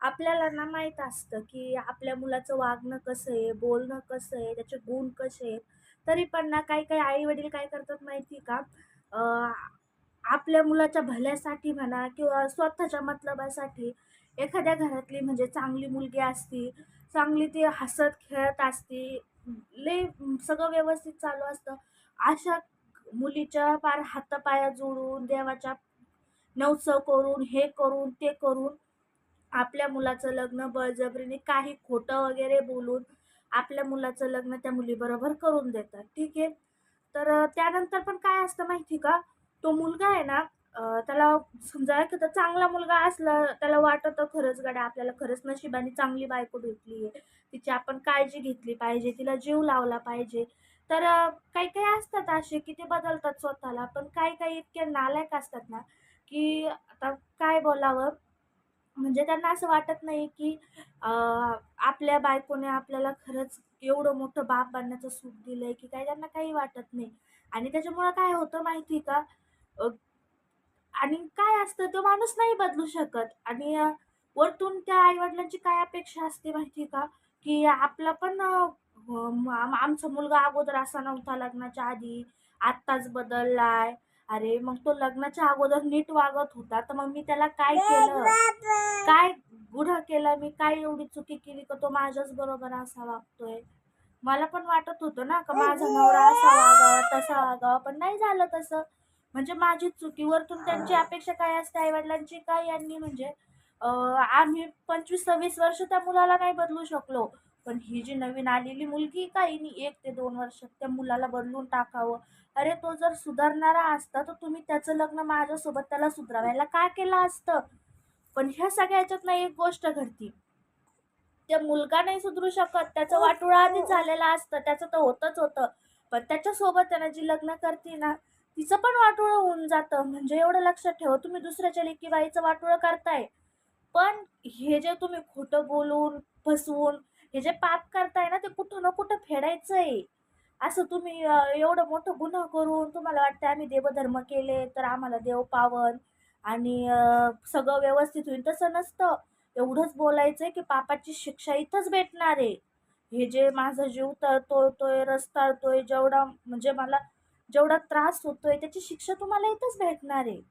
आपल्याला ना माहीत असतं, की आपल्या मुलाचं वागणं कसं आहे, बोलणं कसं आहे, त्याचे गुण कसे आहेत. तरी पण ना काही-काही आई-वडील काय करतात माहिती आहे का? अ, आपल्या मुलाच्या भल्यासाठी म्हणा किंवा स्वतःच्या मतलबासाठी एखाद्या घरातली म्हणजे चांगली मुलगी असती, चांगली ती हसत-खेळत असती, लय सगळं व्यवस्थित चालू असतं. अशा मुलीच्या पार हातापाया जोडून, देवाच्या नवसं करून, हे करून, ते करून आपल्या मुलाचं लग्न बळजबरीने काही खोटं वगैरे बोलून आपल्या मुलाचं लग्न त्या मुलीबरोबर करून देतात. ठीक आहे. तर त्यानंतर पण काय असतं माहिती का? तो मुलगा आहे ना, त्याला समजा एखादा चांगला मुलगा असला, त्याला वाटतं खरंच गड्या आपल्याला खरंच नशिबाने चांगली बायको भेटली आहे. तिची आपण काळजी घेतली पाहिजे, तिला जीव लावला पाहिजे. तर काही-काही असतात असे, की ते बदलतात स्वतःला. पण काही-काही इतके नालायक असतात ना, की आता काय बोलावं? म्हणजे त्यांना असं वाटत नाही, की आपल्या बायकोने आपल्याला खरंच एवढं मोठं बाप बनण्याचं सुख दिलंय, की काय त्यांना काही वाटत नाही. आणि त्याच्यामुळं काय होतं माहिती का? अ, आणि काय असतं तो माणूस नाही बदलू शकत आणि वरतून त्या आई-वडिलांची काय अपेक्षा असते माहिती का? की आपला पण आमचा मुलगा अगोदर असा नव्हता लग्नाच्या आधी, आत्ताच बदललाय. अरे, मग तो लग्नाच्या अगोदर नीट वागत होता, तर मग मी त्याला काय केलं? काय गुन्हा केला मी? काय एवढी चुकी केली का तो माझ्याच बरोबर असा वागतोय? मला पण वाटत होतं ना, का माझा नवरा असा वागावा, तसा वागावा, पण नाही झालं तसं. म्हणजे माझीच चुकी. वरतून त्यांची अपेक्षा काय असते आई-वडिलांची, का यांनी म्हणजे आम्ही 25-26 वर्ष त्या मुलाला नाही बदलू शकलो. पण ही जी नवीन आलेली मुलगी का हिने 1 ते 2 वर्षात त्या मुलाला बदलून टाकावं. अरे, तो जर सुधारणारा असता, तर तुम्ही त्याचं लग्न माझ्यासोबत त्याला सुधरवायला का केलं असतं? पण ह्या सगळ्या ह्याच्यातनं एक गोष्ट घडती. त्या मुलगा नाही सुधरू शकत. त्याचं वाटोळं आधीच झालेलं असतं. त्याचं तर होतच होतं. पण त्याच्यासोबत आहे ना, जी लग्न करते ना, तिचं पण वाटोळं होऊन जातं. म्हणजे एवढं लक्षात ठेवा, तुम्ही दुसऱ्याच्या लेकीबाईचं वाटोळं करताय. पण हे जे तुम्ही खोटं बोलून, फसवून, हे जे पाप करताय ना, ते कुठं ना कुठं फेडायचंय. असं तुम्ही एवढं मोठं गुन्हा करून तुम्हाला वाटतं आम्ही देवधर्म केले, तर आम्हाला देव पावन आणि सगळं व्यवस्थित होईल. तसं नसतं. एवढंच बोलायचंय, की पापाची शिक्षा इथंच भेटणार आहे. हे जे माझा जीव तळतोय, रस तळतोय, जेवढा म्हणजे मला जेवढा त्रास होतोय, त्याची शिक्षा तुम्हाला इथंच भेटणार आहे.